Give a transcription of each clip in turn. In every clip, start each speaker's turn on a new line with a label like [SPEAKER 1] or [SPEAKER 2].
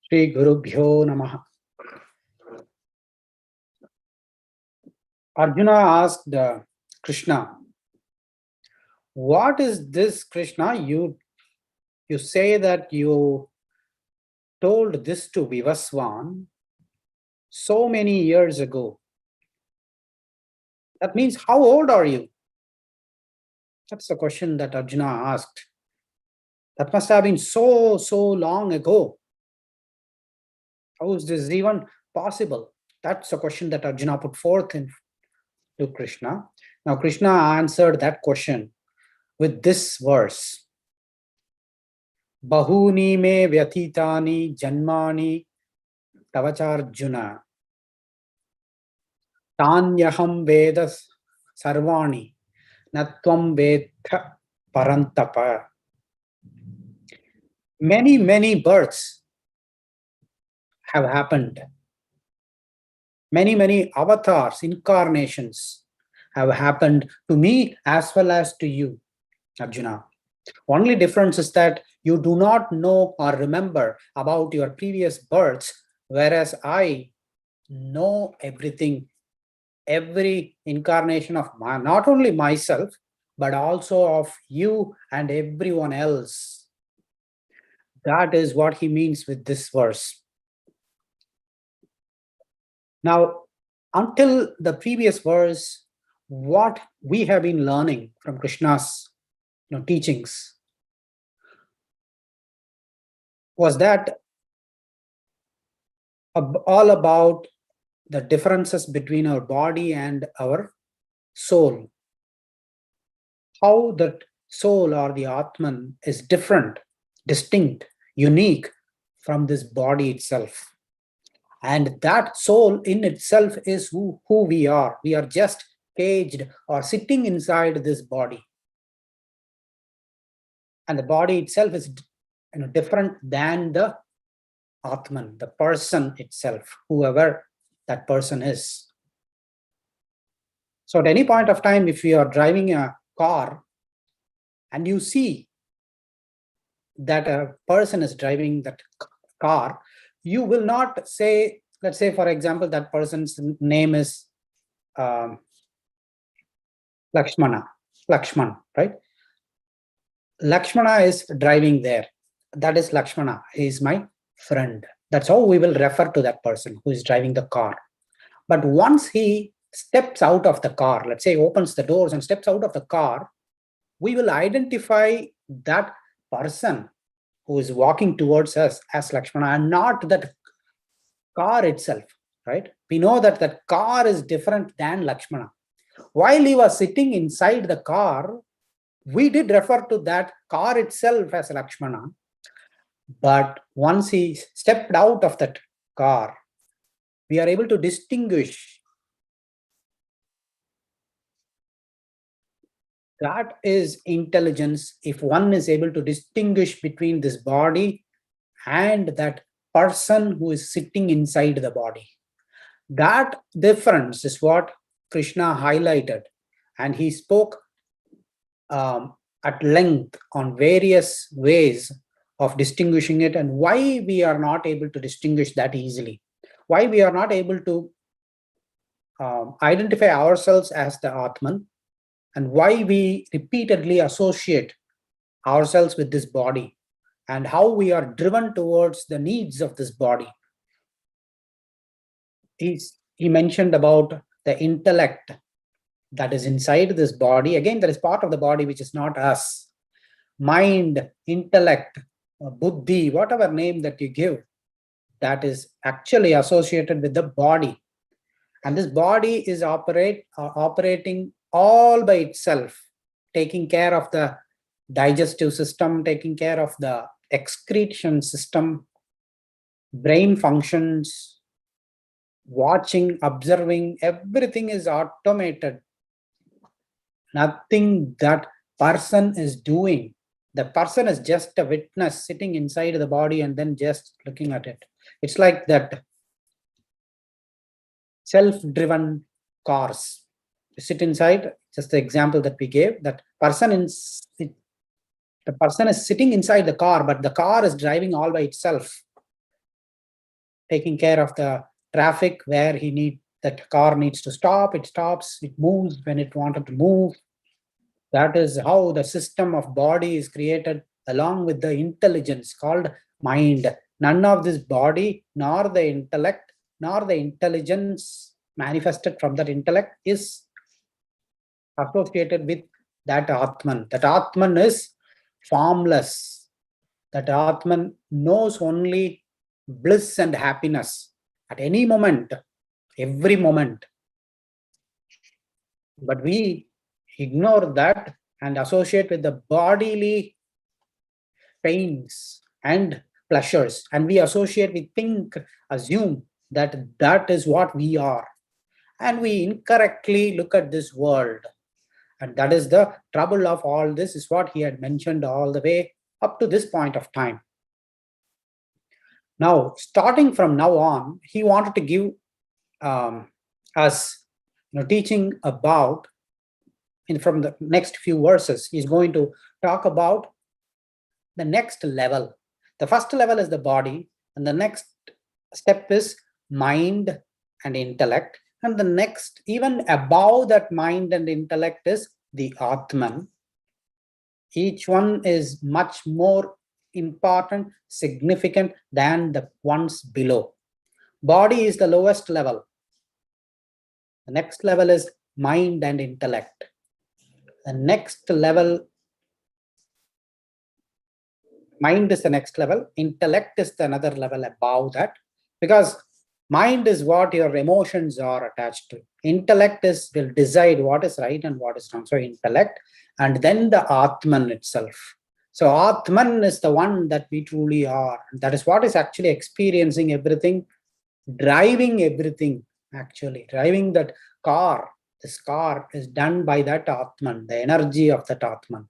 [SPEAKER 1] Shri Gurubhyo Namaha. Arjuna asked Krishna, what is this, Krishna? You say that you told this to Vivaswan so many years ago. That means, how old are you? That's the question that Arjuna asked. That must have been so long ago. How is this even possible? That's the question that Arjuna put forth to Krishna. Now, Krishna answered that question with this verse. Bahuni me vyatitani janmani tavacharjuna tanyaham vedas sarvani natvam vedha parantapa. Many births have happened. Many avatars, incarnations have happened to me as well as to you, Arjuna. Only difference is that you do not know or remember about your previous births, whereas I know everything, every incarnation of not only myself, but also of you and everyone else. That is what he means with this verse. Now, until the previous verse, what we have been learning from Krishna's teachings was that all about the differences between our body and our soul. How that soul or the Atman is different, distinct, unique from this body itself. And that soul in itself is who we are. We are just caged or sitting inside this body. And the body itself is different than the Atman, the person itself, whoever that person is. So at any point of time, if you are driving a car and you see that a person is driving that car, you will not say, let's say, for example, that person's name is Lakshman, right? Lakshmana is driving there. That is Lakshmana. He is my friend. That's how we will refer to that person who is driving the car. But once he steps out of the car, let's say opens the doors and steps out of the car, we will identify that person who is walking towards us as Lakshmana and not that car itself, right? We know that that car is different than Lakshmana. While he was sitting inside the car, we did refer to that car itself as Lakshmana. But once he stepped out of that car, we are able to distinguish. That is intelligence, if one is able to distinguish between this body and that person who is sitting inside the body. That difference is what Krishna highlighted, and he spoke at length on various ways of distinguishing it and why we are not able to distinguish that easily. Why we are not able to identify ourselves as the Atman, and why we repeatedly associate ourselves with this body, and how we are driven towards the needs of this body. He mentioned about the intellect that is inside this body. Again, there is part of the body which is not us. Mind, intellect, buddhi, whatever name that you give, that is actually associated with the body. And this body is operating all by itself, taking care of the digestive system, taking care of the excretion system, brain functions, watching, observing, everything is automated. Nothing that person is doing. The person is just a witness sitting inside the body and then just looking at it. It's like that self-driven cars. You sit inside, just the example that we gave, that the person is sitting inside the car, but the car is driving all by itself. taking care of the traffic where that car needs to stop, it stops, it moves when it wanted to move. That is how the system of body is created along with the intelligence called mind. None of this body, nor the intellect, nor the intelligence manifested from that intellect is associated with that Atman. That Atman is formless. That Atman knows only bliss and happiness at any moment, every moment. But we ignore that and associate with the bodily pains and pleasures, and we associate, we think, assume that that is what we are, and we incorrectly look at this world. And that is the trouble of all this, is what he had mentioned all the way up to this point of time. Now, starting from now on, he wanted to give us teaching about, from the next few verses, he's going to talk about the next level. The first level is the body, and the next step is mind and intellect. And the next, even above that mind and intellect, is the Atman. Each one is much more important, significant than the ones below. Body is the lowest level. The next level is mind and intellect. The next level, mind is the next level, intellect is the another level above that, because mind is what your emotions are attached to. Intellect will decide what is right and what is wrong. So intellect, and then the Atman itself. So Atman is the one that we truly are. That is what is actually experiencing everything, driving everything, actually. Driving that car, this car is done by that Atman, the energy of that Atman.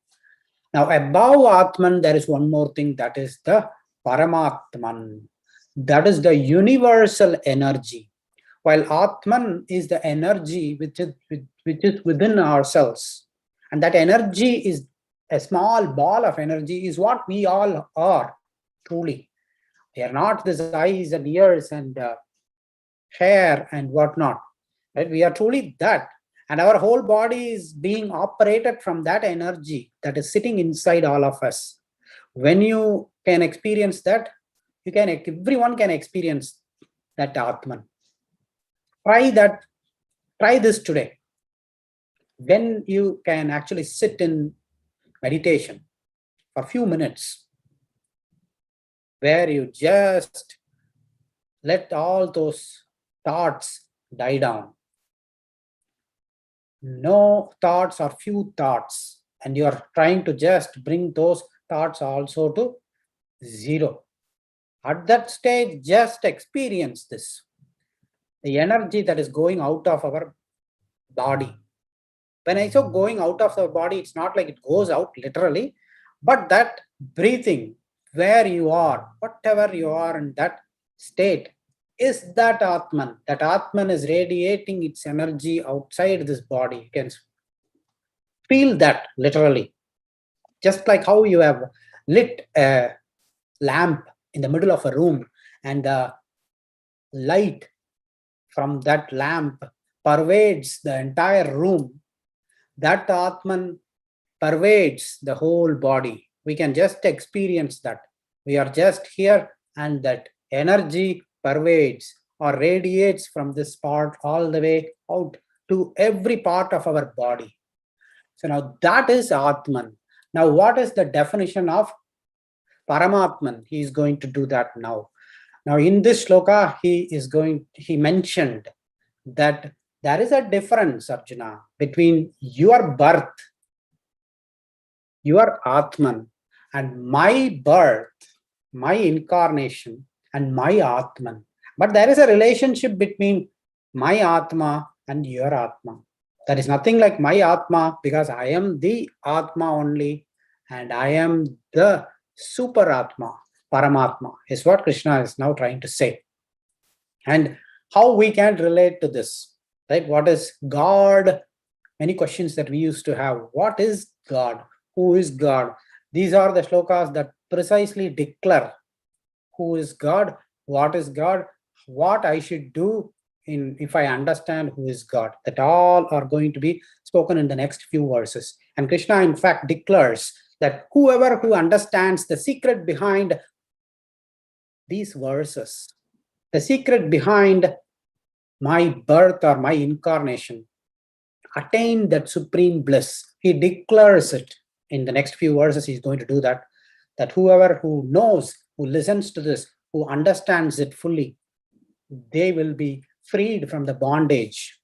[SPEAKER 1] Now, above Atman, there is one more thing, that is the Paramatman. That is the universal energy. While Atman is the energy which is within ourselves. And that energy is a small ball of energy, is what we all are, truly. We are not this eyes and ears and hair and whatnot. Right? We are truly that. And our whole body is being operated from that energy that is sitting inside all of us. When you can experience that, everyone can experience that Atman. Try this today. When you can actually sit in meditation for a few minutes, where you just let all those thoughts die down. No thoughts or few thoughts, and you are trying to just bring those thoughts also to zero. At that stage, just experience this. The energy that is going out of our body. When I say going out of the body, it's not like it goes out literally, but that breathing, where you are, whatever you are in that state, is that Atman. That Atman is radiating its energy outside this body. You can feel that literally. Just like how you have lit a lamp in the middle of a room, and the light from that lamp pervades the entire room. That Atman pervades the whole body. We can just experience that. We are just here, and that energy pervades or radiates from this part all the way out to every part of our body. So now that is Atman. Now, what is the definition of Paramatman? He is going to do that now. Now, in this shloka, he mentioned that there is a difference, Arjuna, between your birth, your Atman, and my birth, my incarnation, and my Atman. But there is a relationship between my Atma and your Atma. There is nothing like my Atma, because I am the Atma only, and I am the super Atma, Paramatma, is what Krishna is now trying to say. And how we can relate to this, right? What is God? Many questions that we used to have. What is God? Who is God? These are the shlokas that precisely declare who is God, what is God, what I should do if I understand who is God. That all are going to be spoken in the next few verses. And Krishna, in fact, declares that whoever who understands the secret behind these verses, the secret behind my birth or my incarnation, attain that supreme bliss. He declares it in the next few verses. He's going to do that. That whoever who knows, who listens to this, who understands it fully, they will be freed from the bondage.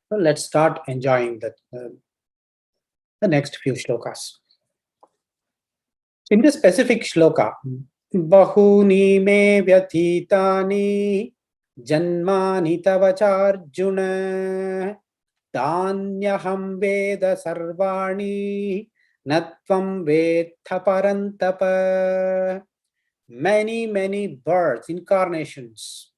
[SPEAKER 1] So let's start enjoying the next few shlokas. In this specific shloka, Bahuni me vyathitani janmani tavacharjuna Tanyaham veda sarvani natvam vetha parantapa. Many births, incarnations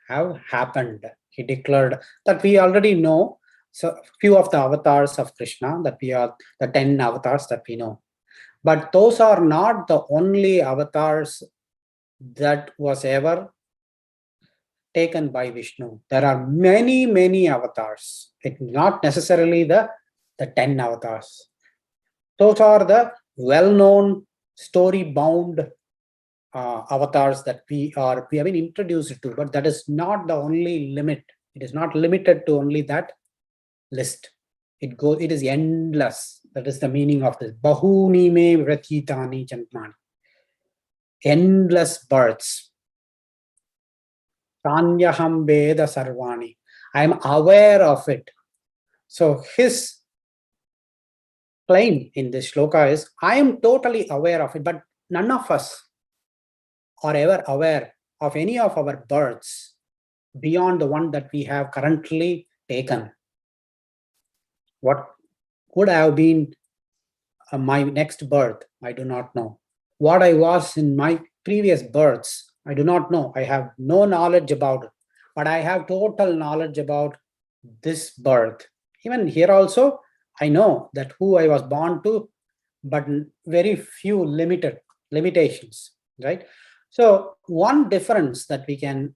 [SPEAKER 1] have happened. He declared that we already know. So few of the avatars of Krishna, that we are the 10 avatars that we know. But those are not the only avatars that was ever taken by Vishnu. There are many avatars. It's not necessarily the 10 avatars. Those are the well-known story-bound avatars that we have been introduced to, but that is not the only limit. It is not limited to only that list. It is endless. That is the meaning of this. Bahuni me vrathitani janmani. Endless births. Tanyaham veda sarvani. I am aware of it. So his claim in this shloka is, I am totally aware of it, but none of us are ever aware of any of our births beyond the one that we have currently taken. What would have been my next birth? I do not know. What I was in my previous births, I do not know. I have no knowledge about it, but I have total knowledge about this birth. Even here also, I know that who I was born to, but very few limitations, right? So one difference that we can,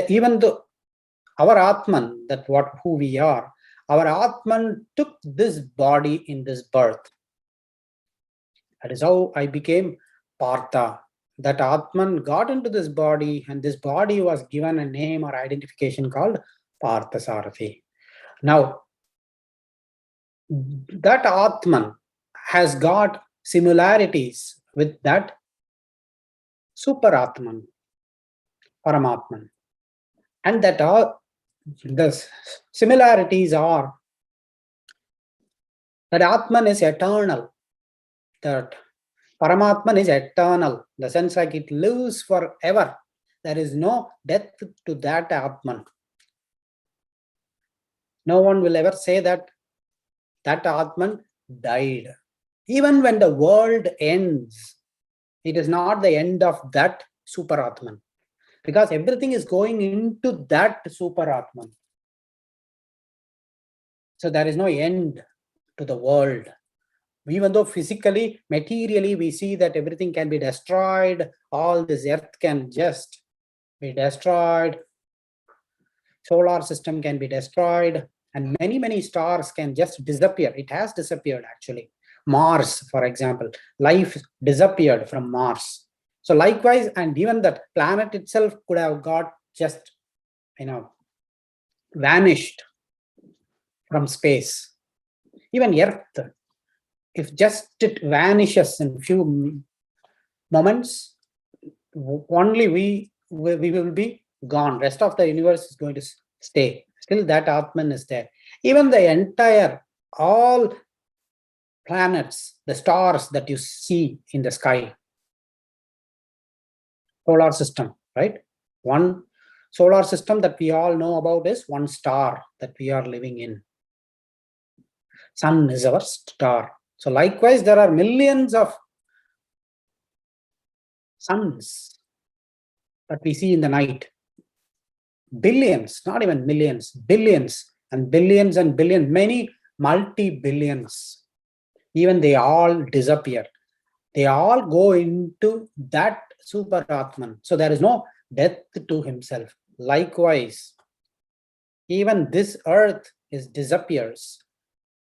[SPEAKER 1] even though our Atman, that who we are, our Atman took this body in this birth. That is how I became Partha. That Atman got into this body, and this body was given a name or identification called Parthasarathi. Now, that Atman has got similarities with that Super Atman, Paramatman. And that the similarities are that Atman is eternal, that Paramatman is eternal, the sense like it lives forever. There is no death to that Atman. No one will ever say that Atman died. Even when the world ends, it is not the end of that Super Atman, because everything is going into that Super Atman. So there is no end to the world. Even though physically, materially, we see that everything can be destroyed, all this earth can just be destroyed, solar system can be destroyed, and many stars can just disappear. It has disappeared actually. Mars, for example, life disappeared from Mars. So likewise, and even that planet itself could have got just, vanished from space. Even Earth, if just it vanishes in few moments, only we will be gone. Rest of the universe is going to stay. Still that Atman is there. Even the entire, all planets, the stars that you see in the sky, solar system, right? One solar system that we all know about is one star that we are living in. Sun is our star. So likewise, there are millions of suns that we see in the night. Billions, not even millions, billions and billions and billions, many multi-billions. Even they all disappear. They all go into that Super Atman. So there is no death to himself. Likewise, even this earth disappears.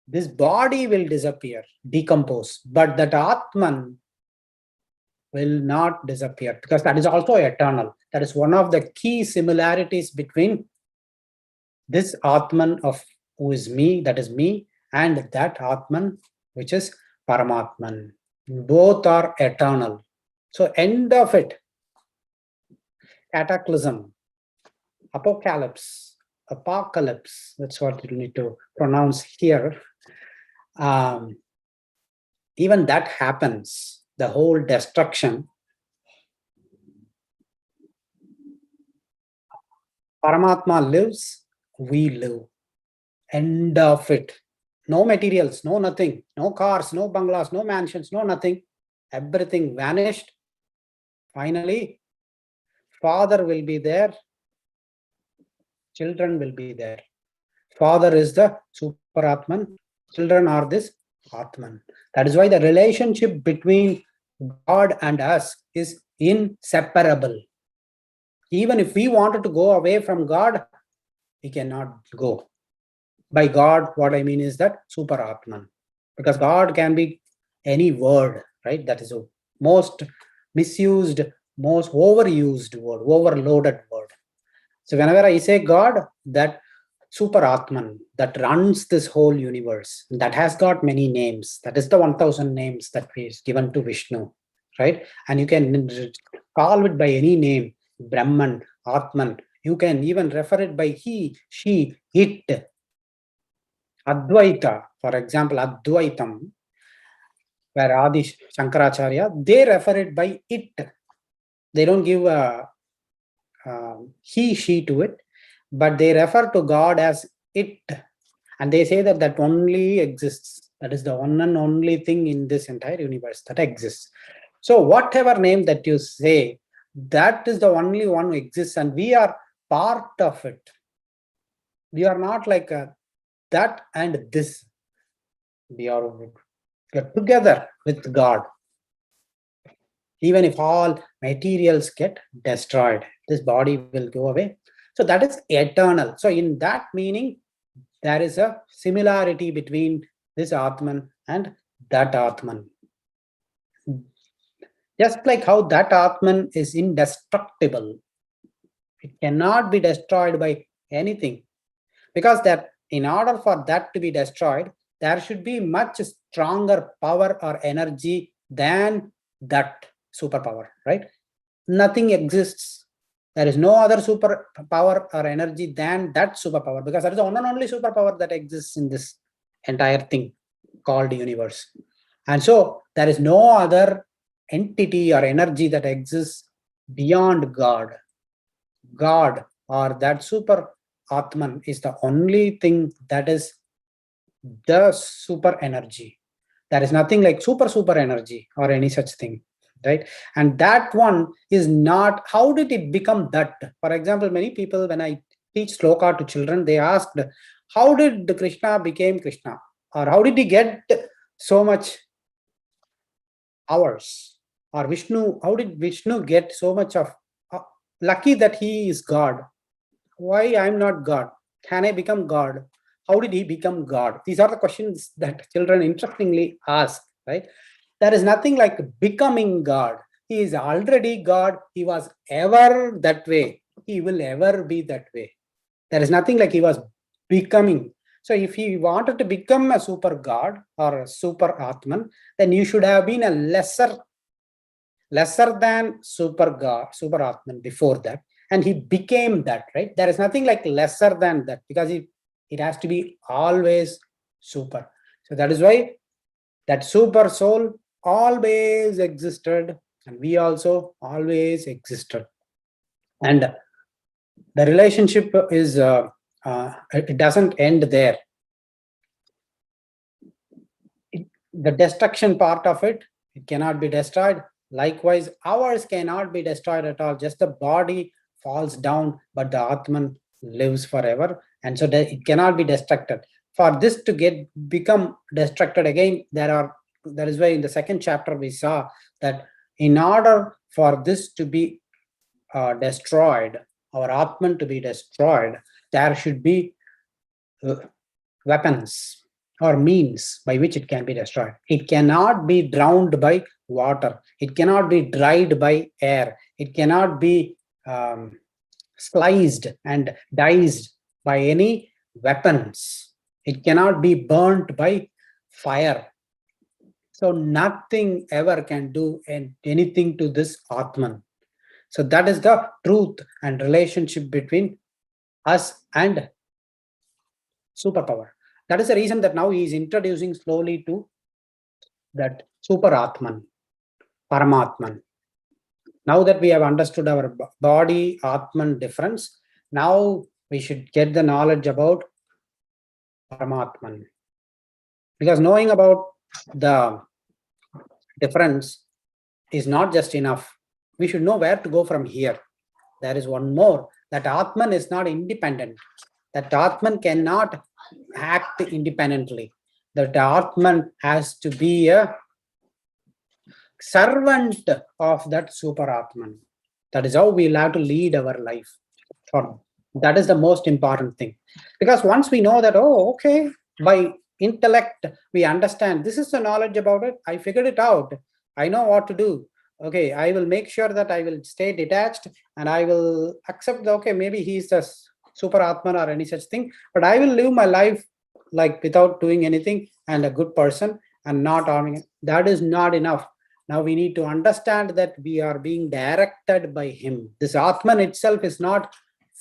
[SPEAKER 1] This body will disappear, decompose, but that Atman will not disappear, because that is also eternal. That is one of the key similarities between this Atman of who is me, that is me, and that Atman which is Paramatman. Both are eternal. So end of it, cataclysm, apocalypse, that's what you need to pronounce here. Even that happens, the whole destruction. Paramatma lives, we live. End of it. No materials, no nothing, no cars, no bungalows, no mansions, no nothing. Everything vanished. Finally, Father will be there, children will be there. Father is the Super Atman, children are this Atman. That is why the relationship between God and us is inseparable. Even if we wanted to go away from God, we cannot go. By God, what I mean is that Super Atman. Because God can be any word, right? That is a most misused, most overused word, overloaded word. So whenever I say God, that Super Atman that runs this whole universe, that has got many names. That is the 1000 names that is given to Vishnu, right? And you can call it by any name, Brahman, Atman. You can even refer it by he, she, it. Advaita, for example, Advaitam, where Adi Shankaracharya, they refer it by it. They don't give a he, she to it, but they refer to God as it. And they say that that only exists. That is the one and only thing in this entire universe that exists. So whatever name that you say, that is the only one who exists, and we are part of it. We are not like that and this. We are together with God. Even if all materials get destroyed, this body will go away. So that is eternal. So in that meaning, there is a similarity between this Atman and that Atman. Just like how that Atman is indestructible, it cannot be destroyed by anything. Because that in order for that to be destroyed, there should be much stronger power or energy than that superpower, right? Nothing exists. There is no other superpower or energy than that superpower, because that is the one and only superpower that exists in this entire thing called universe. And so there is no other entity or energy that exists beyond God. God or that super Atman is the only thing that is the super energy. There is nothing like super energy or any such thing, right? And that one is not, how did it become that? For example, many people, when I teach sloka to children, they asked, how did Krishna became Krishna? Or how did he get so much hours? Or Vishnu, how did Vishnu get so much of, lucky that he is God. Why I'm not God? Can I become God? How did he become God? These are the questions that children interestingly ask, right? There is nothing like becoming God. He is already God. He was ever that way. He will ever be that way. There is nothing like he was becoming. So if he wanted to become a super God or a super Atman, then you should have been a lesser than super God, super Atman before that. And he became that, right? There is nothing like lesser than that, because it has to be always super. So that is why that super soul always existed, and we also always existed. And the relationship is, it doesn't end there. The destruction part of it cannot be destroyed. Likewise, ours cannot be destroyed at all. Just the body falls down, but the Atman lives forever, and so it cannot be destructed. For this to become destructed again, that is why in the second chapter we saw that in order for this to be destroyed, our Atman to be destroyed, there should be weapons or means by which it can be destroyed. It cannot be drowned by water. It cannot be dried by air. It cannot be sliced and diced by any weapons. It cannot be burnt by fire. So nothing ever can do anything to this Atman. So that is the truth and relationship between us and superpower. That is the reason that now he is introducing slowly to that super Atman, Paramatman. Now that we have understood our body Atman difference, now we should get the knowledge about Paramatman. Because knowing about the difference is not just enough. We should know where to go from here. There is one more, that Atman is not independent. That Atman cannot act independently. That Atman has to be a servant of that super Atman. That is how we'll have to lead our life. That is the most important thing. Because once we know that, oh, okay, by intellect, we understand this is the knowledge about it. I figured it out. I know what to do. Okay, I will make sure that I will stay detached and I will accept, okay, maybe he's the super Atman or any such thing, but I will live my life like without doing anything and a good person and not harming it. That is not enough. Now we need to understand that we are being directed by him. This Atman itself is not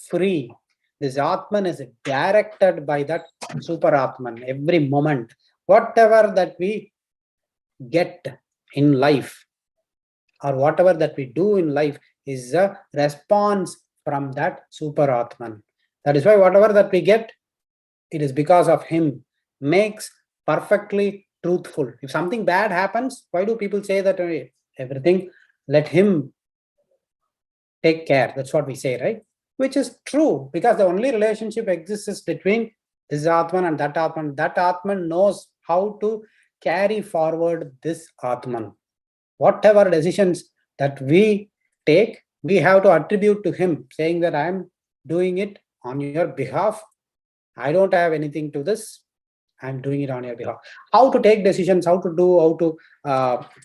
[SPEAKER 1] free. This Atman is directed by that super Atman every moment. Whatever that we get in life or whatever that we do in life is a response from that super Atman. That is why whatever that we get, it is because of him, makes perfectly truthful. If something bad happens, why do people say that everything, let him take care? That's what we say, right? Which is true, because the only relationship exists between this Atman and that Atman. That Atman knows how to carry forward this Atman. Whatever decisions that we take, we have to attribute to him, saying that I am doing it on your behalf. I don't have anything to this. I'm doing it on your behalf. How to take decisions, how to do, how to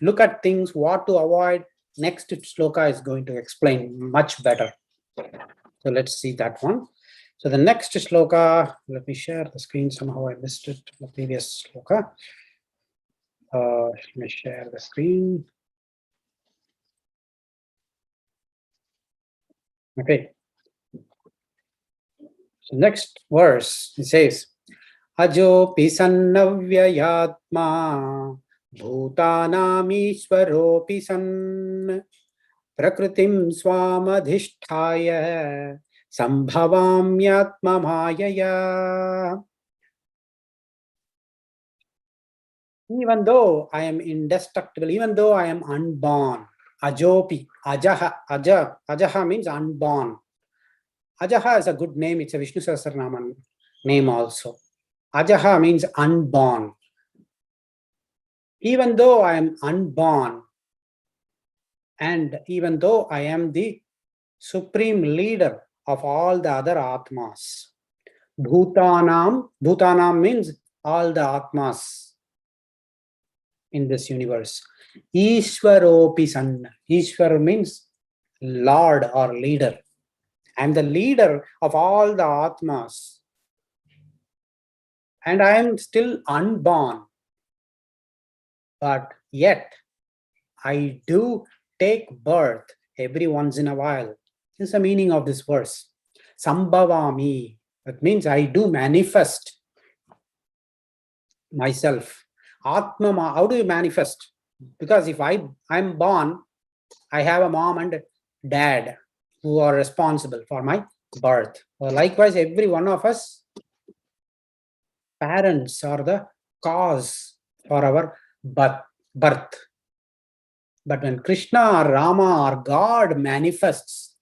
[SPEAKER 1] look at things, what to avoid. Next shloka is going to explain much better. So let's see that one. So the next shloka, let me share the screen. Somehow I missed it, the previous shloka. Let me share the screen. Okay. So next verse, it says, Ajopi sannavyayatma bhutanamishvaropi san prakritim swamadhisthaya sambhavamyatma mayaya. Even though I am indestructible, even though I am unborn, Ajopi, Ajaha means unborn. Ajaha is a good name, it's a Vishnu Sahasranama name also. Ajaha means unborn. Even though I am unborn, and even though I am the supreme leader of all the other Atmas, Bhutanam means all the Atmas in this universe. Ishvaropi San. Ishwar means Lord or leader. I am the leader of all the Atmas. And I am still unborn. But yet, I do take birth every once in a while. This is the meaning of this verse. Sambhavami. That means I do manifest myself. Atma, how do you manifest? Because if I'm born, I have a mom and dad who are responsible for my birth. Well, likewise, every one of us, parents are the cause for our birth. But when Krishna or Rama or God manifests,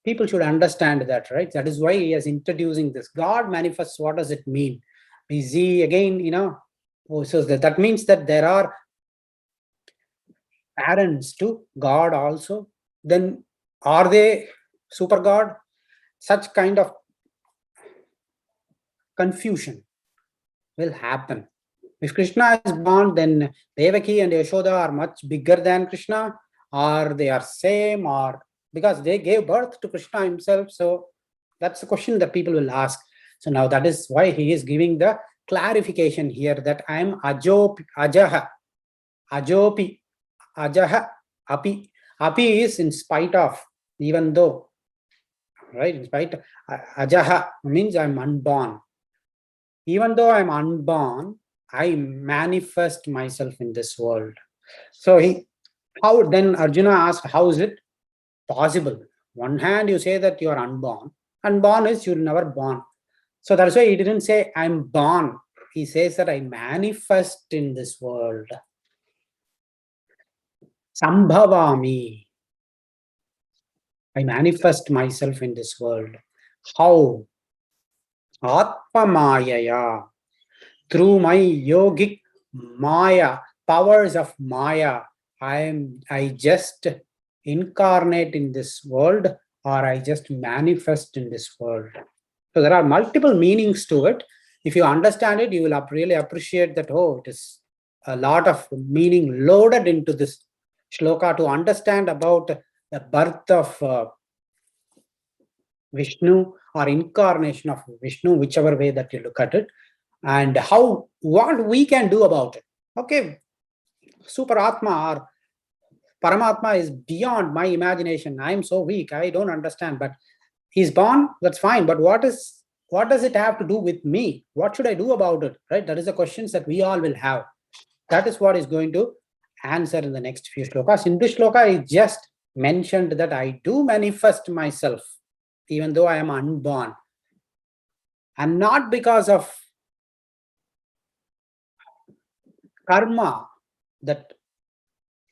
[SPEAKER 1] people should understand that, right? That is why he is introducing this. God manifests, what does it mean? We see again, so that means that there are parents to God also. Then are they super god, such kind of confusion will happen. If Krishna is born, then Devaki and Yashoda are much bigger than Krishna, or they are same, or because they gave birth to Krishna himself. So that's the question that people will ask. So now that is why he is giving the clarification here that I am Ajaha, Ajopi, Ajaha, Api. Api is in spite of, even though, right? In spite, Ajaha means I'm unborn. Even though I'm unborn, I manifest myself in this world. So how then Arjuna asked, how is it possible? One hand you say that you are unborn. Unborn is you're never born. So that's why he didn't say I'm born. He says that I manifest in this world. Sambhavami. I manifest myself in this world. How? Atmamayaya. Through my yogic Maya, powers of Maya, I just incarnate in this world, or I just manifest in this world. So there are multiple meanings to it. If you understand it, you will really appreciate that, oh, it is a lot of meaning loaded into this shloka to understand about the birth of Vishnu or incarnation of Vishnu, whichever way that you look at it, and how, what we can do about it. Okay, Super Atma or Paramatma is beyond my imagination. I am so weak, I don't understand. But he's born, that's fine. But what does it have to do with me? What should I do about it? Right? That is the questions that we all will have. That is what is going to answer in the next few shlokas. In this shloka, I just mentioned that I do manifest myself, even though I am unborn. And not because of karma that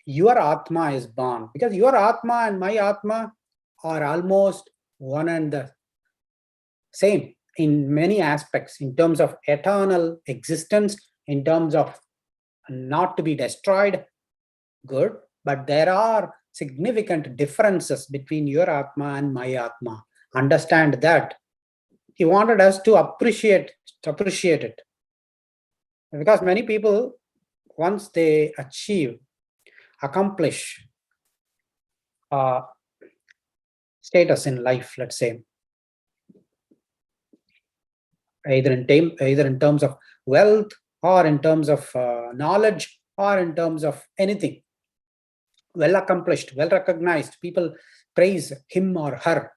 [SPEAKER 1] your Atma is born, because your Atma and my Atma are almost one and the same in many aspects, in terms of eternal existence, in terms of not to be destroyed, good, but there are significant differences between your Atma and my Atma. Understand that. He wanted us to appreciate it. Because many people, once they accomplish status in life, let's say, either in terms of wealth, or in terms of knowledge, or in terms of anything, well accomplished, well recognized, people praise him or her.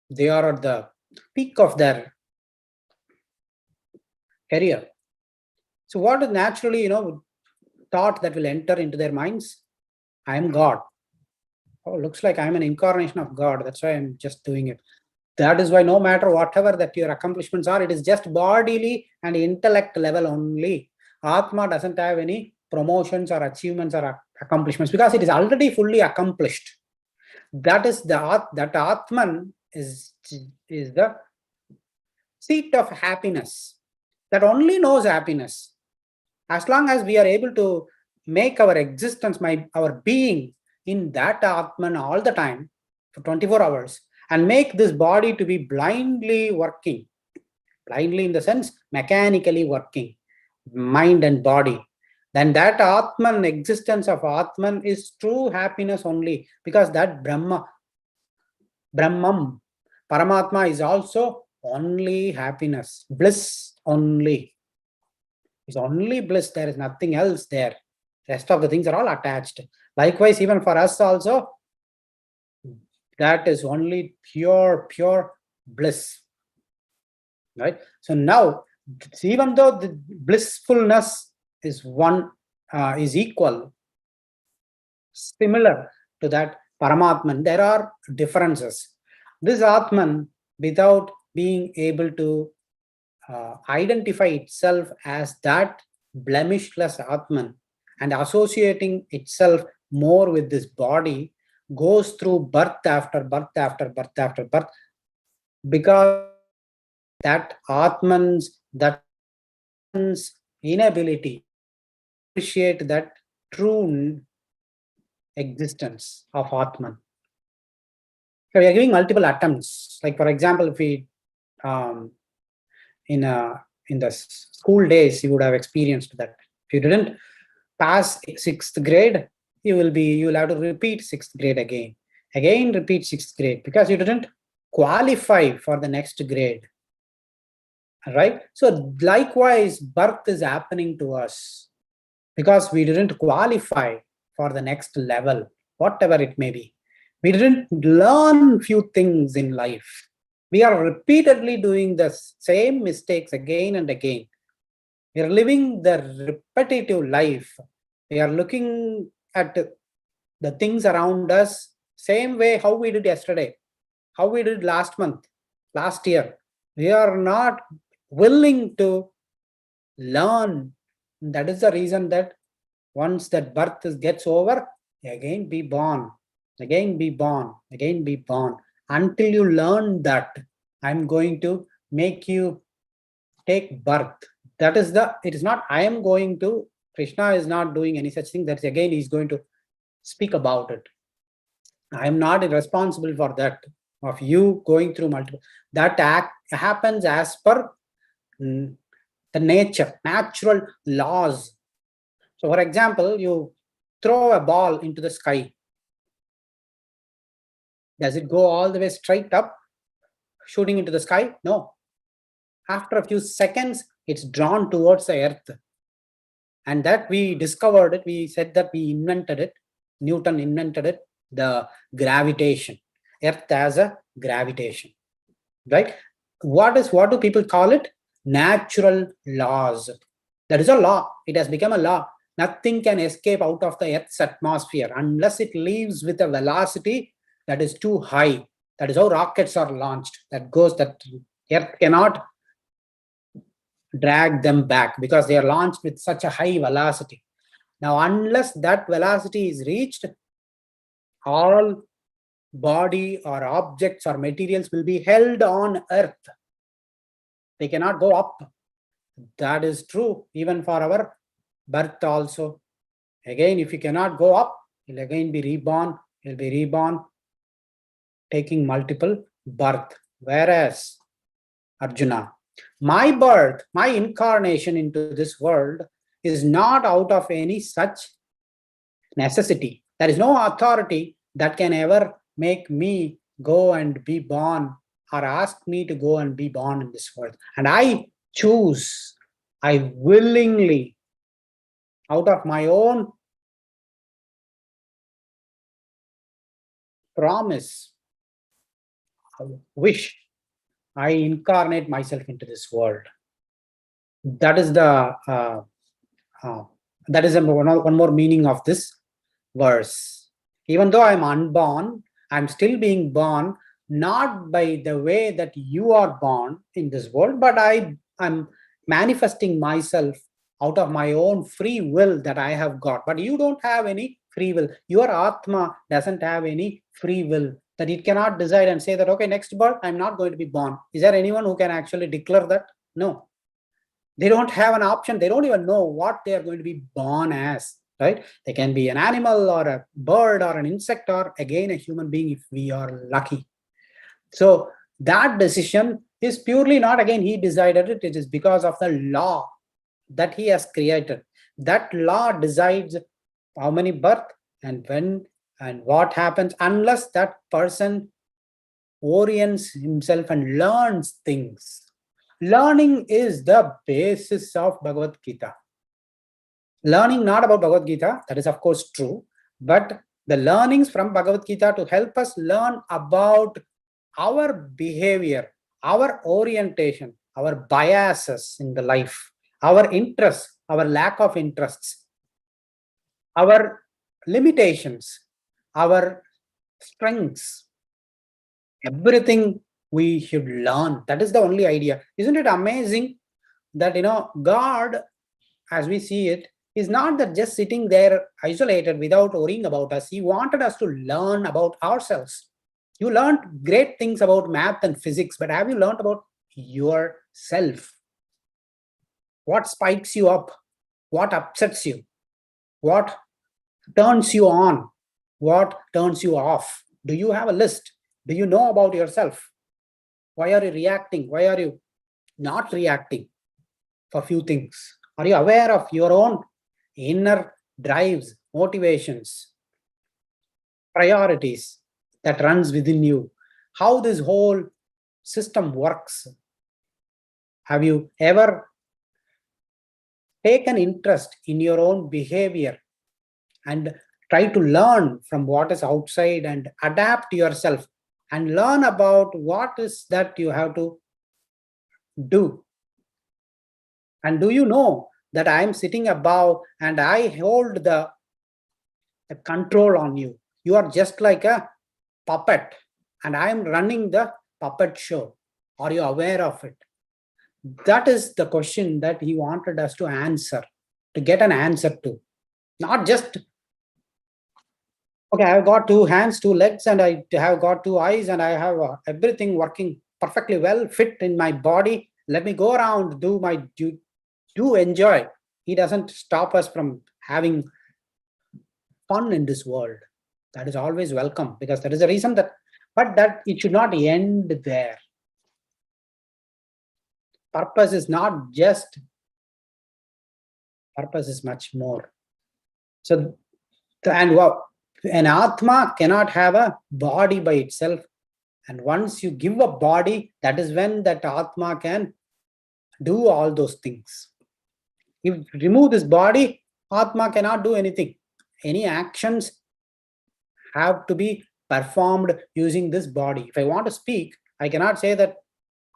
[SPEAKER 1] They are at the peak of their career. So what is naturally, thought that will enter into their minds? I am God. Oh, looks like I'm an incarnation of God. That's why I'm just doing it. That is why no matter whatever that your accomplishments are, it is just bodily and intellect level only. Atma doesn't have any promotions or achievements or accomplishments, because it is already fully accomplished. That is that Atman is the seat of happiness, that only knows happiness. As long as we are able to make our existence, our being in that Atman all the time for 24 hours, and make this body to be blindly working, blindly in the sense mechanically working, mind and body, then that Atman, existence of Atman, is true happiness only, because that Brahmam, Paramatma is also only happiness, bliss only. It's only bliss, there is nothing else there. Rest of the things are all attached. Likewise, even for us also, that is only pure bliss. Right? So now, even though the blissfulness is equal, similar to that Paramatman, there are differences. This Atman, without being able to identify itself as that blemishless Atman and associating itself more with this body, goes through birth after birth after birth after birth, because that Atman's inability to appreciate that true existence of Atman. So we are giving multiple attempts. Like for example, if we um, in the school days, you would have experienced that. If you didn't pass sixth grade, you will have to repeat sixth grade again repeat sixth grade, because you didn't qualify for the next grade, right? So likewise, birth is happening to us because we didn't qualify for the next level, whatever it may be. We didn't learn few things in life. We are repeatedly doing the same mistakes again and again. We are living the repetitive life. We are looking at the things around us same way how we did yesterday, how we did last month, last year. We are not willing to learn. That is the reason that once that birth gets over, again be born, again be born, again be born, until you learn that I'm going to make you take birth. That is it is not I am going to, Krishna is not doing any such thing. That's again, he's going to speak about it. I am not responsible for that, of you going through multiple. That act happens as per the natural laws. So for example, you throw a ball into the sky. Does it go all the way straight up, shooting into the sky? No. After a few seconds, it's drawn towards the earth. And that we discovered it, we said that we invented it, Newton invented it, the gravitation. Earth has a gravitation, right? What do people call it? Natural laws. That is a law. It has become a law. Nothing can escape out of the Earth's atmosphere unless it leaves with a velocity that is too high. That is how rockets are launched. That Earth cannot drag them back because they are launched with such a high velocity. Now, unless that velocity is reached, all body or objects or materials will be held on Earth. They cannot go up. That is true even for our birth also. Again, if you cannot go up, you'll again be reborn. You'll be reborn, taking multiple birth. Whereas, Arjuna, my birth, my incarnation into this world is not out of any such necessity. There is no authority that can ever make me go and be born or ask me to go and be born in this world. And I choose, I willingly, out of my own promise, wish, I incarnate myself into this world. That is one more meaning of this verse. Even though I'm unborn, I'm still being born, not by the way that you are born in this world, but I'm manifesting myself out of my own free will that I have got. But you don't have any free will. Your Atma doesn't have any free will, that it cannot decide and say that, okay, next birth, I'm not going to be born. Is there anyone who can actually declare that? No. They don't have an option. They don't even know what they are going to be born as, right? They can be an animal or a bird or an insect or again a human being if we are lucky. So that decision is purely not, again, he decided it. It is because of the law that he has created. That law decides how many birth and when and what happens, unless that person orients himself and learns things. Learning is the basis of Bhagavad Gita. Learning not about Bhagavad Gita, that is of course true, but the learnings from Bhagavad Gita to help us learn about our behavior, our orientation, our biases in the life, our interests, our lack of interests, our limitations, our strengths, everything we should learn. That is the only idea. Isn't it amazing that, God, as we see it, is not that just sitting there isolated without worrying about us. He wanted us to learn about ourselves. You learned great things about math and physics, but have you learned about yourself? What spikes you up? What upsets you? What turns you on? What turns you off? Do you have a list? Do you know about yourself? Why are you reacting? Why are you not reacting for few things? Are you aware of your own inner drives, motivations, priorities that runs within you? How this whole system works? Have you ever taken interest in your own behavior and try to learn from what is outside and adapt yourself and learn about what is that you have to do? And do you know that I am sitting above and I hold the control on you? You are just like a puppet and I am running the puppet show. Are you aware of it? That is the question that he wanted us to answer, to get an answer to. Not just, okay, I've got two hands, two legs, and I have got two eyes, and I have everything working perfectly well, fit in my body. Let me go around, do enjoy. He doesn't stop us from having fun in this world. That is always welcome, because there is a reason that, but that it should not end there. Purpose is not just, purpose is much more. So, and wow, an Atma cannot have a body by itself. And once you give a body, that is when that Atma can do all those things. If you remove this body, Atma cannot do anything. Any actions have to be performed using this body. If I want to speak, I cannot say that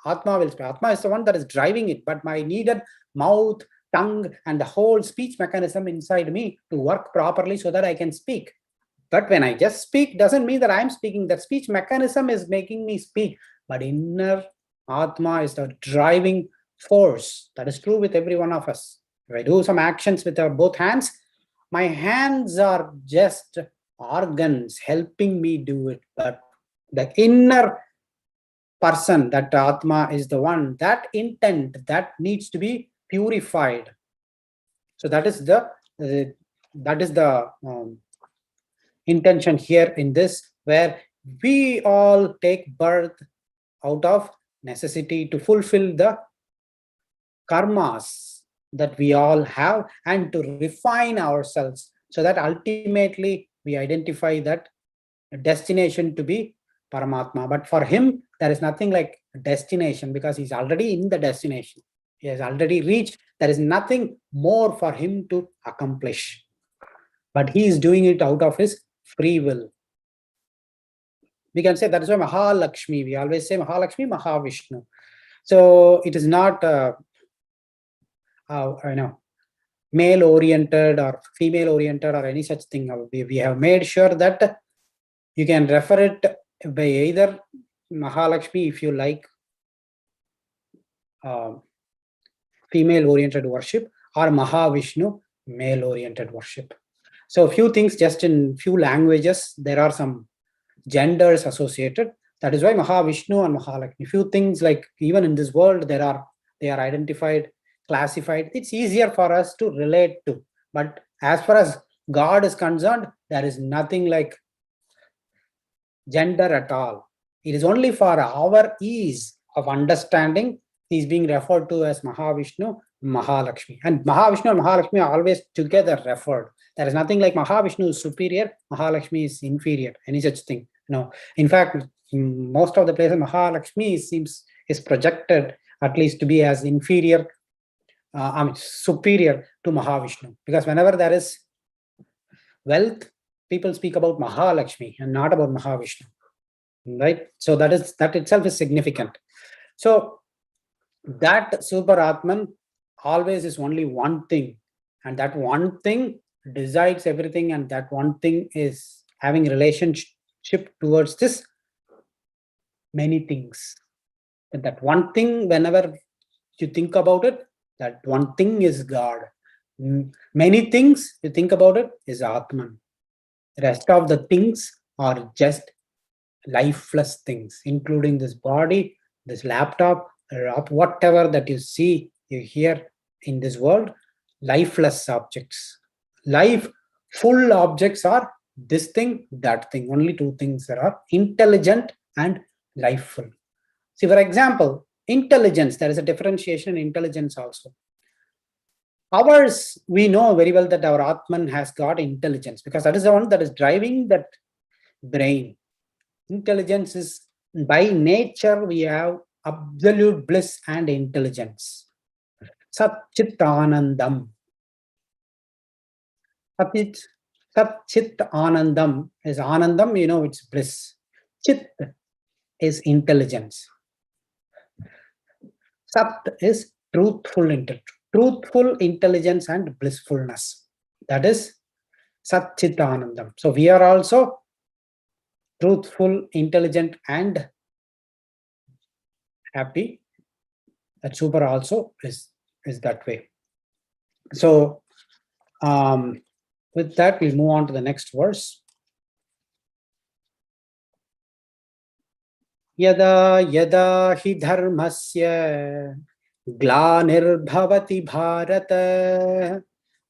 [SPEAKER 1] Atma will speak. Atma is the one that is driving it, but my needed mouth, tongue, and the whole speech mechanism inside me to work properly so that I can speak. But when I just speak, doesn't mean that I'm speaking. That speech mechanism is making me speak. But inner Atma is the driving force. That is true with every one of us. If I do some actions with both hands, my hands are just organs helping me do it. But the inner person, that Atma, is the one, that intent that needs to be purified. So that is the intention here in this, where we all take birth out of necessity to fulfill the karmas that we all have and to refine ourselves, so that ultimately we identify that destination to be Paramatma. But for him, there is nothing like destination, because he's already in the destination. He has already reached. There is nothing more for him to accomplish. But he is doing it out of his free will. We can say that is why Mahalakshmi, we always say Mahalakshmi, Mahavishnu. So it is not male oriented or female oriented or any such thing. We have made sure that you can refer it by either Mahalakshmi if you like female oriented worship, or Mahavishnu, male oriented worship. So a few things, just in few languages, there are some genders associated. That is why Mahavishnu and Mahalakshmi. Few things, like even in this world, they are identified, classified. It's easier for us to relate to. But as far as God is concerned, there is nothing like gender at all. It is only for our ease of understanding. He is being referred to as Mahavishnu, Mahalakshmi. And Mahavishnu and Mahalakshmi are always together referred. There is nothing like Mahavishnu is superior, Mahalakshmi is inferior, any such thing. No. In fact, in most of the places, Mahalakshmi is projected at least to be as inferior, superior to Mahavishnu. Because whenever there is wealth, people speak about Mahalakshmi and not about Mahavishnu. Right? So that itself is significant. So that Super Atman always is only one thing, and that one thing decides everything, and that one thing is having relationship towards this many things. And that one thing, whenever you think about it, that one thing is God. Many things you think about it is Atman. The rest of the things are just lifeless things, including this body, this laptop, whatever that you see, you hear in this world, lifeless objects. Life full objects are this thing, that thing. Only two things there are: intelligent and lifeful. See, for example, intelligence, there is a differentiation in intelligence also. Ours, we know very well that our Atman has got intelligence because that is the one that is driving that brain. Intelligence is, by nature, we have absolute bliss and intelligence. Sat Chit Anandam. Sat Chit Anandam is Anandam, it's bliss. Chit is intelligence. Sat is truthful intelligence and blissfulness. That is Sat Chit Anandam. So we are also truthful, intelligent, and happy. That super also is that way. So with that, we'll move on to the next verse. Yada yada hi dharmasya glanirbhavati bharata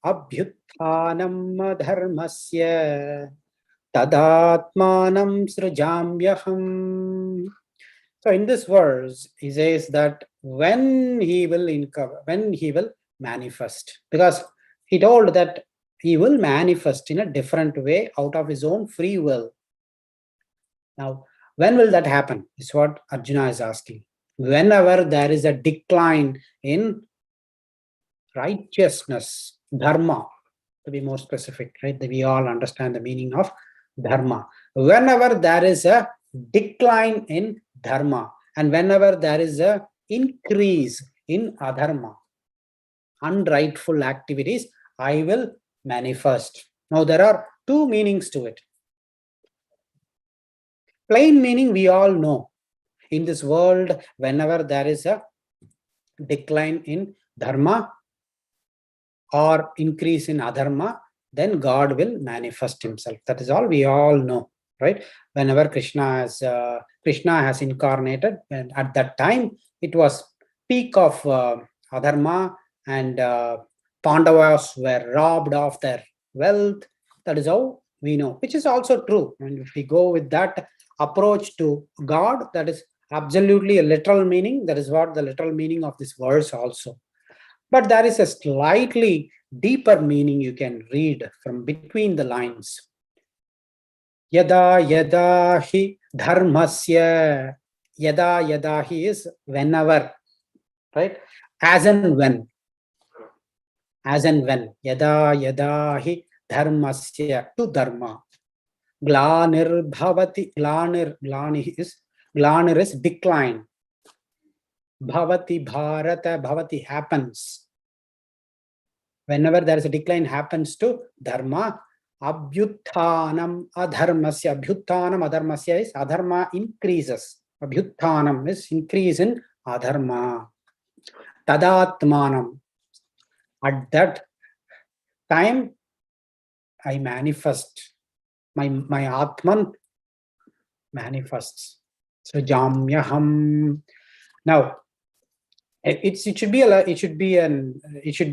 [SPEAKER 1] abhyuthanam dharmasya tadatmanam srujamyaham. So in this verse, he says that when he will manifest, because he told that he will manifest in a different way out of his own free will. Now, when will that happen? Is what Arjuna is asking. Whenever there is a decline in righteousness, dharma, to be more specific, right? We all understand the meaning of dharma. Whenever there is a decline in dharma, and whenever there is a increase in adharma, unrightful activities, I will manifest. Now there are two meanings to it. Plain meaning we all know. In this world, whenever there is a decline in dharma or increase in adharma, then God will manifest himself. That is all we all know, right? Whenever Krishna has incarnated, and at that time it was peak of adharma, and Pandavas were robbed of their wealth. That is how we know, which is also true. And if we go with that approach to God, that is absolutely a literal meaning. That is what the literal meaning of this verse also. But there is a slightly deeper meaning you can read from between the lines. Yada yada hi dharmasya. Yada yada hi is whenever, right? As and when. As and when. Yada yada hi dharmasya, to dharma. Glanir bhavati. Glanir is decline. Bhavati bharata. Bhavati happens. Whenever there is a decline happens to dharma, abhyuthanam adharmasya. Abhyuthanam adharmasya is adharma increases. Abhyuthanam is increase in adharma. Tadatmanam. At that time, I manifest. My Atman manifests. So Jamyaham. Now, it should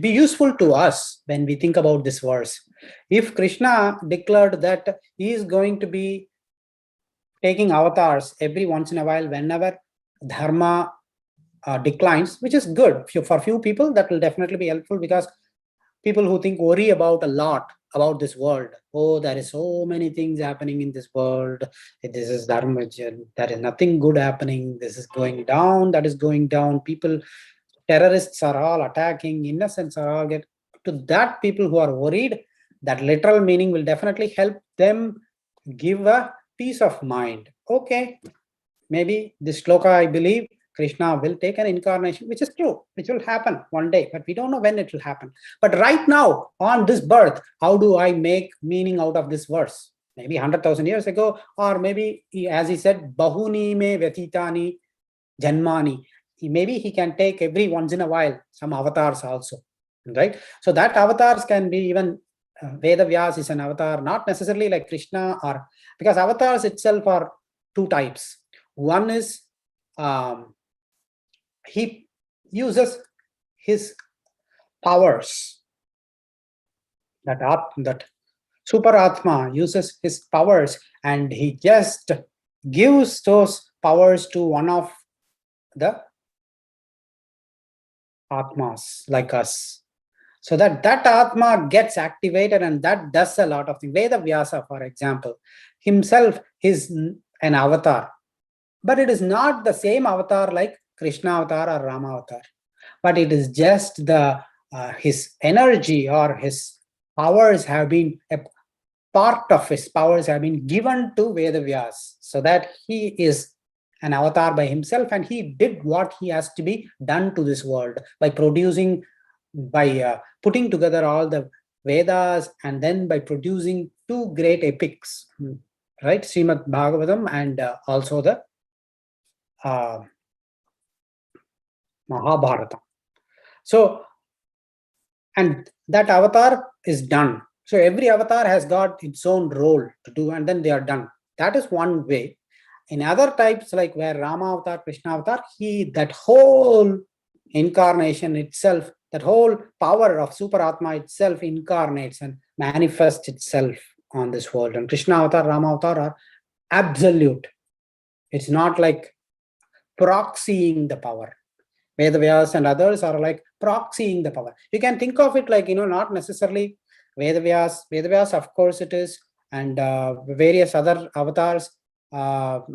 [SPEAKER 1] be useful to us when we think about this verse. If Krishna declared that he is going to be taking avatars every once in a while whenever dharma declines, which is good for few people, that will definitely be helpful, because people who worry about a lot about this world. Oh, there is so many things happening in this world. This is dharma. There is nothing good happening. This is going down. That is going down. People, terrorists are all attacking. Innocents are all get to that. People who are worried, that literal meaning will definitely help them give a peace of mind. Okay, maybe this shloka, I believe Krishna will take an incarnation, which is true, which will happen one day, but we don't know when it will happen. But right now, on this birth, how do I make meaning out of this verse? Maybe 100,000 years ago, or maybe, as he said, Bahuni me vyatitani janmani. Maybe he can take every once in a while some avatars also, right? So that avatars can be even Veda Vyas is an avatar, not necessarily like Krishna, or because avatars itself are two types. One is he uses his powers. That super Atma uses his powers, and he just gives those powers to one of the Atmas like us. So that Atma gets activated and that does a lot of things. Veda Vyasa, for example, himself is an avatar, but it is not the same avatar like Krishna avatar or Rama avatar, but it is just the his energy or his powers have been a part of his powers have been given to Veda Vyas so that he is an avatar by himself and he did what he has to be done to this world by producing, by putting together all the Vedas and then by producing two great epics, right? Srimad Bhagavatam and also the uh, Mahabharata. So, and that avatar is done. So every avatar has got its own role to do and then they are done. That is one way. In other types, like where Rama avatar, Krishna avatar, that whole incarnation itself, that whole power of Super Atma itself incarnates and manifests itself on this world. And Krishna avatar, Rama avatar are absolute. It's not like proxying the power. Vedavyas and others are like proxying the power. You can think of it like, not necessarily Vedavyas. Vedavyas, of course it is, and various other avatars. Kapila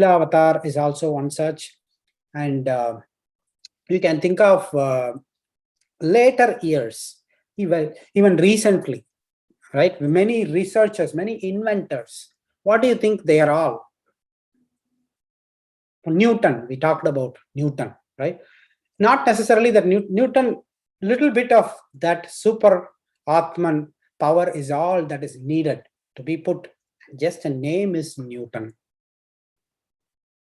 [SPEAKER 1] avatar is also one such. And you can think of later years, even recently, right? Many researchers, many inventors. What do you think they are all? Newton, we talked about Newton, right? Not necessarily that Newton, little bit of that super Atman power is all that is needed to be put. Just a name is Newton.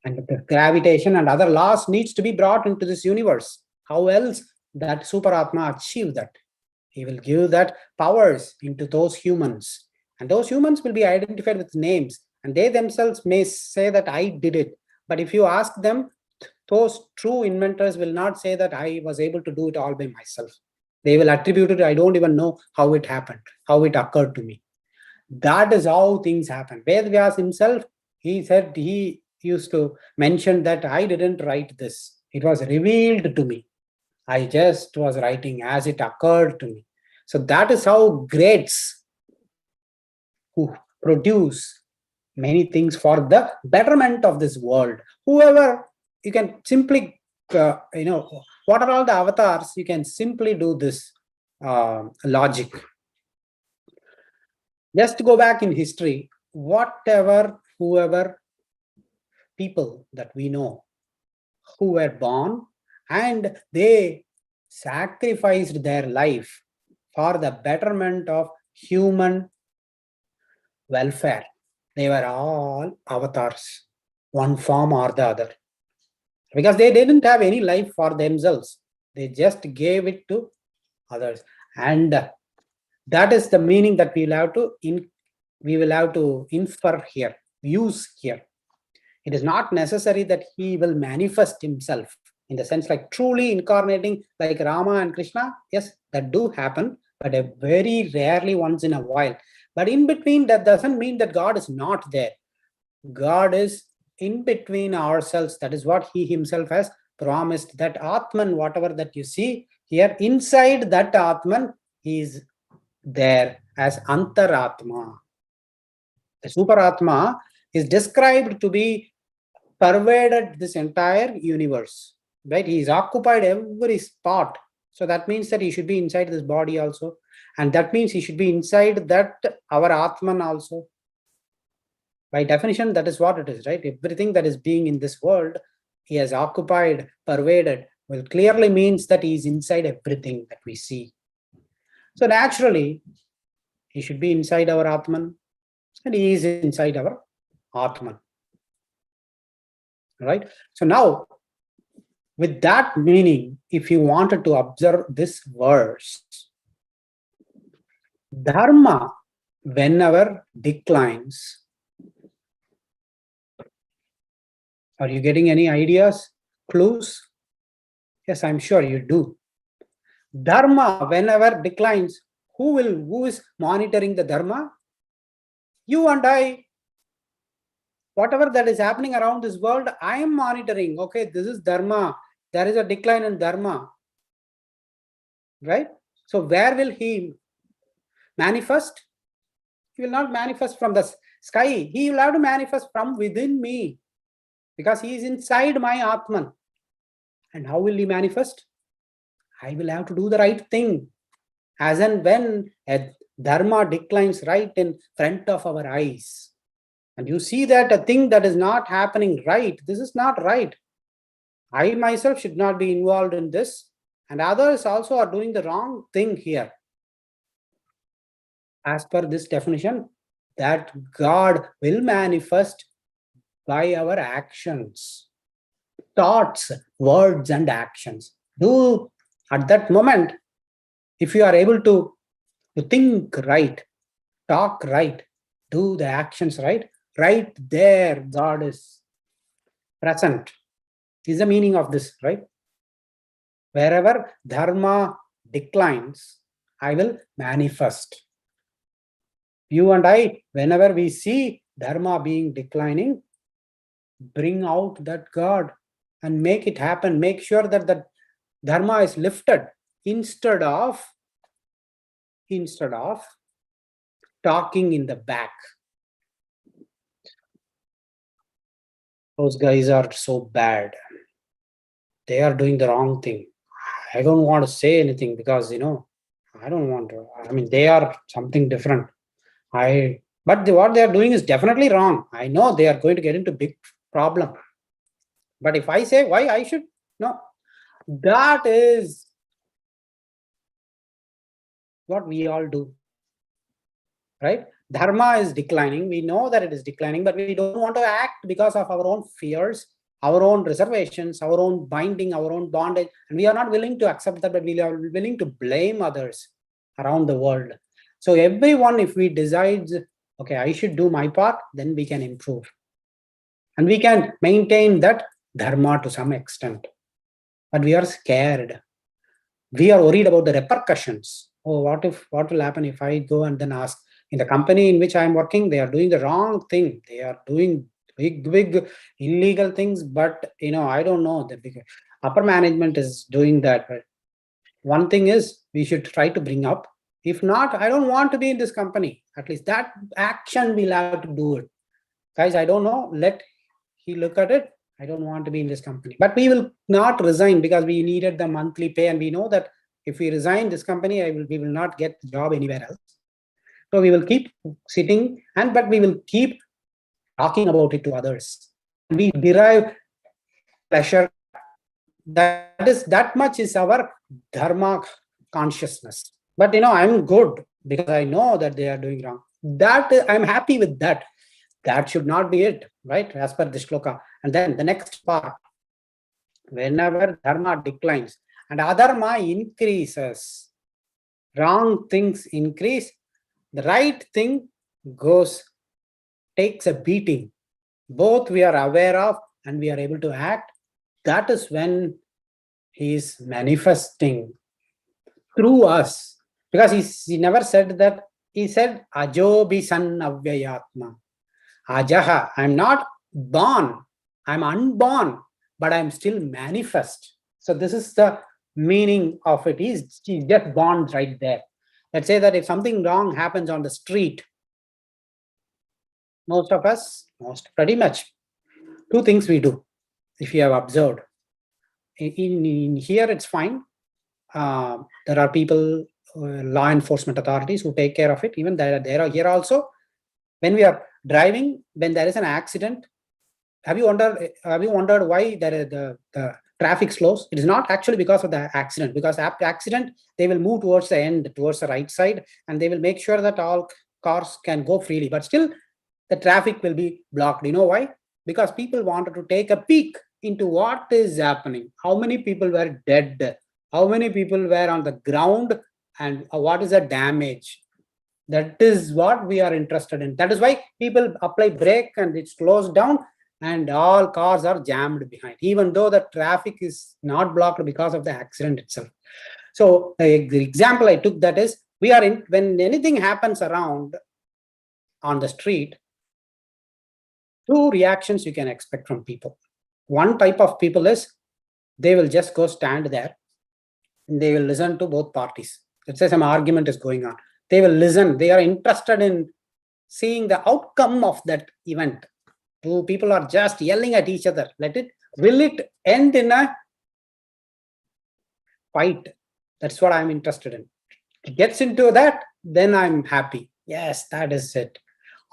[SPEAKER 1] And the gravitation and other laws needs to be brought into this universe. How else that super Atma achieve that? He will give that powers into those humans. And those humans will be identified with names. And they themselves may say that I did it. But if you ask them, those true inventors will not say that I was able to do it all by myself. They will attribute it, I don't even know how it happened, how it occurred to me. That is how things happen. Vedvyas himself, he said, he used to mention that I didn't write this. It was revealed to me. I just was writing as it occurred to me. So that is how greats who produce many things for the betterment of this world. Whoever, you can simply, what are all the avatars? You can simply do this logic. Just to go back in history, whoever people that we know who were born and they sacrificed their life for the betterment of human welfare. They were all avatars, one form or the other. Because they didn't have any life for themselves. They just gave it to others. And that is the meaning that we will have to infer here, use here. It is not necessary that he will manifest himself in the sense like truly incarnating like Rama and Krishna. Yes, that do happen, but very rarely once in a while. But in between, that doesn't mean that God is not there. God is in between ourselves. That is what he himself has promised. That Atman, whatever that you see here, inside that Atman, he is there as Antaratma. The Super Atma is described to be pervaded this entire universe, right? He is occupied every spot. So that means that he should be inside this body also. And that means he should be inside that our Atman also. By definition, that is what it is, right? Everything that is being in this world, he has occupied, pervaded, well, clearly means that he is inside everything that we see. So naturally, he should be inside our Atman, and he is inside our Atman. Right? So now, with that meaning, if you wanted to observe this verse, dharma, whenever declines, are you getting any ideas, clues? Yes, I'm sure you do. Dharma, whenever declines, who is monitoring the dharma? You and I. whatever that is happening around this world, I am monitoring. Okay, this is dharma. There is a decline in dharma, right? So where will he manifest? He will not manifest from the sky. He will have to manifest from within me, because he is inside my Atman. And how will he manifest? I will have to do the right thing. As and when a dharma declines right in front of our eyes, and you see that a thing that is not happening right, this is not right. I myself should not be involved in this, and others also are doing the wrong thing here. As per this definition, that God will manifest by our actions, thoughts, words, and actions. Do at that moment, if you are able to think right, talk right, do the actions right, right there, God is present. Is the meaning of this, right? Wherever dharma declines, I will manifest. You and I, whenever we see dharma being declining, bring out that God and make it happen. Make sure that the dharma is lifted instead of talking in the back. Those guys are so bad. They are doing the wrong thing. I don't want to say anything because, I don't want to. I mean, they are something different. But what they are doing is definitely wrong. I know they are going to get into big problem. But if I say why I should, no, that is what we all do, right? Dharma is declining. We know that it is declining, but we don't want to act because of our own fears, our own reservations, our own binding, our own bondage. And we are not willing to accept that, but we are willing to blame others around the world. So everyone, if we decide, okay, I should do my part, then we can improve. And we can maintain that dharma to some extent. But we are scared. We are worried about the repercussions. Oh, what will happen if I go and then ask, in the company in which I am working, they are doing the wrong thing. They are doing big illegal things, but I don't know. The big upper management is doing that. But one thing is we should try to bring up. If not, I don't want to be in this company. At least that action we'll have to do it. Guys, I don't know. Let he look at it. I don't want to be in this company. But we will not resign because we needed the monthly pay, and we know that if we resign this company, we will not get the job anywhere else. So we will keep sitting, but we will keep talking about it to others. We derive pleasure. That much is our dharma consciousness. But I'm good because I know that they are doing wrong. That I'm happy with that. That should not be it, right? As per this shloka. And then the next part, whenever dharma declines and adharma increases, wrong things increase, the right thing takes a beating. Both we are aware of and we are able to act. That is when he is manifesting through us. Because he never said that. He said, Ajobi san avyayatma. Ajaha, I'm not born, I'm unborn, but I'm still manifest. So this is the meaning of it. He's just born right there. Let's say that if something wrong happens on the street, most of us, pretty much, two things we do, if you have observed. In here, it's fine. There are people, law enforcement authorities who take care of it. Even there are here also. When we are driving, when there is an accident, have you wondered why the traffic slows? It is not actually because of the accident. Because after accident, they will move towards the end, towards the right side, and they will make sure that all cars can go freely. But still, the traffic will be blocked. You know why? Because people wanted to take a peek into what is happening. How many people were dead? How many people were on the ground? And what is the damage? That is what we are interested in. That is why people apply brake and it slows down and all cars are jammed behind, even though the traffic is not blocked because of the accident itself. So the example I took that is, when anything happens around on the street, Two reactions you can expect from people. One type of people is they will just go stand there and they will listen to both parties. Let's say some argument is going on. They will listen. They are interested in seeing the outcome of that event. Two people are just yelling at each other. Will it end in a fight? That's what I'm interested in. It gets into that, then I'm happy. Yes, that is it.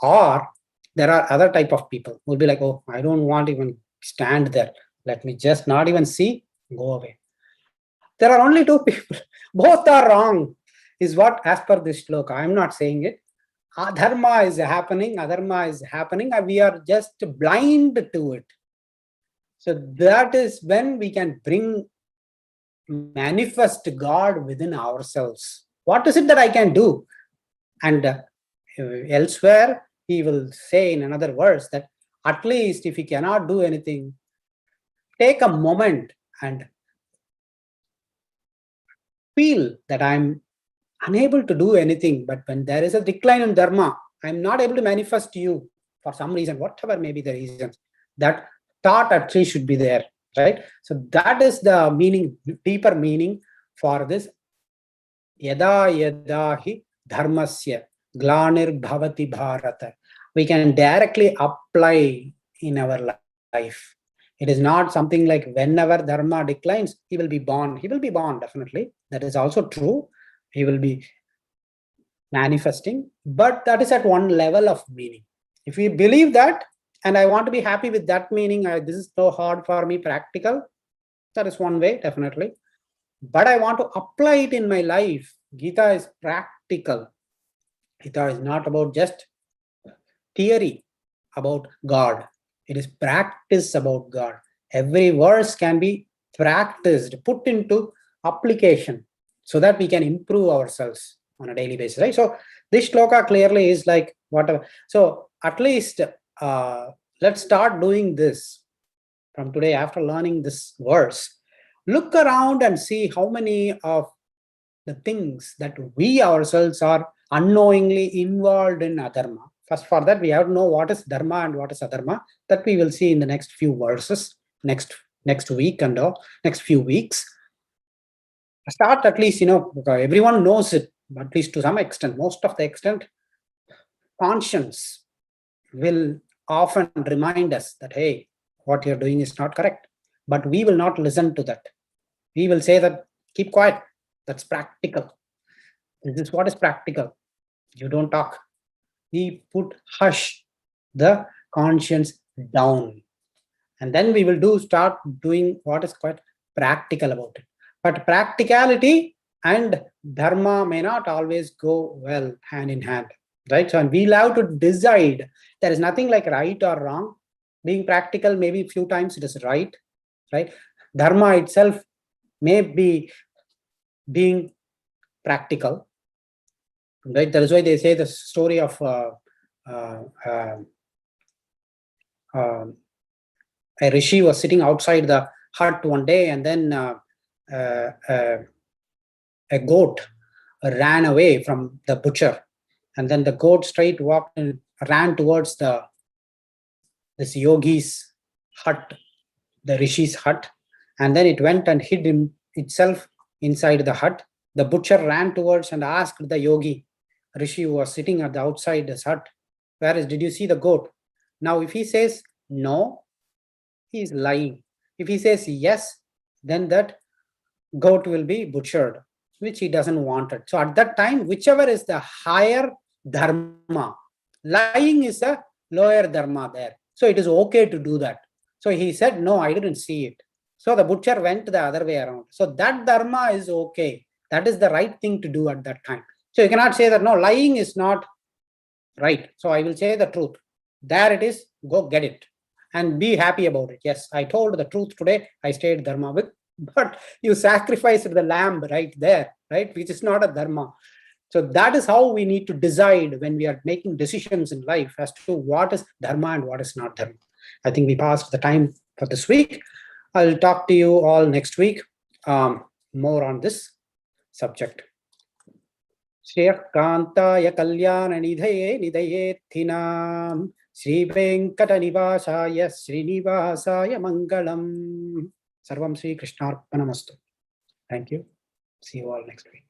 [SPEAKER 1] Or there are other type of people who will be like, oh, I don't want to even stand there. Let me just not even see, go away. There are only two people. Both are wrong, is what as per this shloka. I'm not saying it. Adharma is happening, adharma is happening, and we are just blind to it. So that is when we can manifest God within ourselves. What is it that I can do? And elsewhere, he will say in another verse that at least if you cannot do anything, take a moment and feel that I'm unable to do anything. But when there is a decline in dharma, I'm not able to manifest you for some reason, whatever may be the reasons. That thought at least should be there, right? So that is the meaning, deeper meaning for this. Yada yada hi dharmasya glanir bhavati bharata. We can directly apply in our life. It is not something like whenever dharma declines, he will be born. He will be born, definitely. That is also true. He will be manifesting, but that is at one level of meaning. If we believe that, and I want to be happy with that meaning, this is so hard for me, practical, that is one way, definitely. But I want to apply it in my life. Gita is practical. Gita is not about just theory about God. It is practice about God. Every verse can be practiced, put into application so that we can improve ourselves on a daily basis, right? So this shloka clearly is like whatever. So at least let's start doing this from today. After learning this verse, look around and see how many of the things that we ourselves are unknowingly involved in adharma. First, for that, we have to know what is dharma and what is adharma. That we will see in the next few verses, next week and next few weeks. Start at least, everyone knows it, at least to some extent, most of the extent. Conscience will often remind us that, hey, what you're doing is not correct. But we will not listen to that. We will say that, keep quiet. That's practical. This is what is practical. You don't talk. We put hush the conscience down. And then we will start doing what is quite practical about it. But practicality and dharma may not always go well hand in hand, right? So, and we'll have to decide. There is nothing like right or wrong. Being practical, maybe a few times it is right? Dharma itself may be being practical, right? That is why they say the story of a rishi was sitting outside the hut one day, and then a goat ran away from the butcher, and then the goat straight walked and ran towards this yogi's hut, the rishi's hut, and then it went and hid itself inside the hut. The butcher ran towards and asked the yogi, rishi who was sitting at the outside his hut, did you see the goat? Now, if he says no, he is lying. If he says yes, then that goat will be butchered, which he doesn't want it. So at that time, whichever is the higher dharma, lying is a lower dharma there. So it is okay to do that. So he said, no, I didn't see it. So the butcher went the other way around. So that dharma is okay. That is the right thing to do at that time. So you cannot say that, no, lying is not right. So I will say the truth. There it is. Go get it. And be happy about it. Yes, I told the truth today. I stayed dharma with. But you sacrificed the lamb right there, right? Which is not a dharma. So that is how we need to decide when we are making decisions in life as to what is dharma and what is not dharma. I think we passed the time for this week. I'll talk to you all next week, more on this subject. श्रेयःकान्ताय कल्याणनिधये निधयेत्थिनां श्रीवेङ्कटनिवासाय श्रीनिवासाय मङ्गलम्. सर्वं श्रीकृष्णार्पणमस्तु. Thank you. See you all next week.